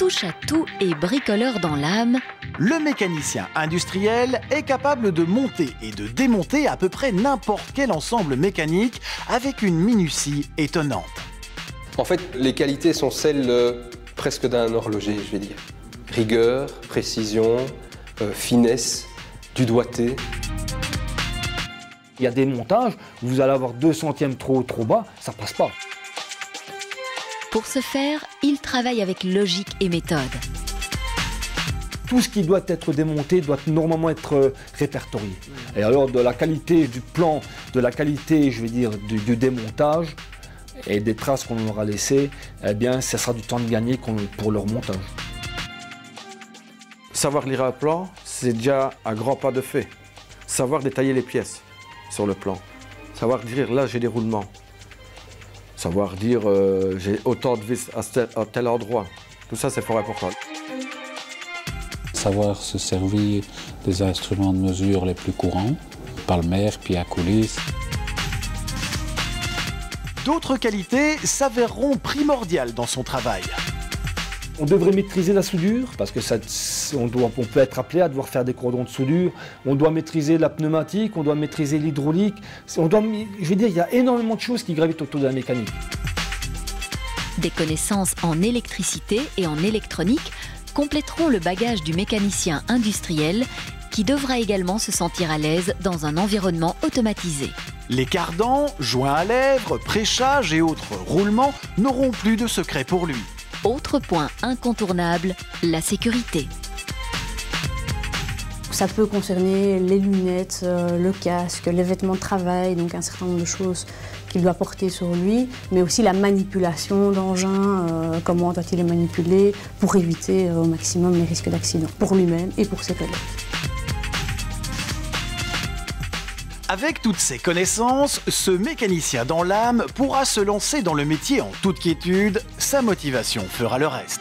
touche à tout et bricoleur dans l'âme, le mécanicien industriel est capable de monter et de démonter à peu près n'importe quel ensemble mécanique avec une minutie étonnante. En fait, les qualités sont celles presque d'un horloger, je vais dire. Rigueur, précision, finesse, du doigté. Il y a des montages où vous allez avoir 2 centièmes trop haut, trop bas, ça passe pas. Pour ce faire, il travaille avec logique et méthode. Tout ce qui doit être démonté doit normalement être répertorié. Et alors de la qualité du plan, de la qualité, je vais dire, du démontage et des traces qu'on aura laissées, eh bien, ça sera du temps de gagner pour leur montage. Savoir lire un plan, c'est déjà un grand pas de fait. Savoir détailler les pièces sur le plan. Savoir dire là j'ai des roulements. Savoir dire j'ai autant de vis à tel endroit. Tout ça c'est fort important. Savoir se servir des instruments de mesure les plus courants, palmaire, pied à coulisse. D'autres qualités s'avéreront primordiales dans son travail. On devrait maîtriser la soudure, parce que on peut être appelé à devoir faire des cordons de soudure. On doit maîtriser la pneumatique, on doit maîtriser l'hydraulique. Je veux dire, il y a énormément de choses qui gravitent autour de la mécanique. Des connaissances en électricité et en électronique compléteront le bagage du mécanicien industriel qui devra également se sentir à l'aise dans un environnement automatisé. Les cardans, joints à lèvres, prêchages et autres roulements n'auront plus de secret pour lui. Autre point incontournable, la sécurité. Ça peut concerner les lunettes, le casque, les vêtements de travail, donc un certain nombre de choses qu'il doit porter sur lui, mais aussi la manipulation d'engins, comment doit-il les manipuler pour éviter au maximum les risques d'accident, pour lui-même et pour ses collègues. Avec toutes ces connaissances, ce mécanicien dans l'âme pourra se lancer dans le métier en toute quiétude. Sa motivation fera le reste.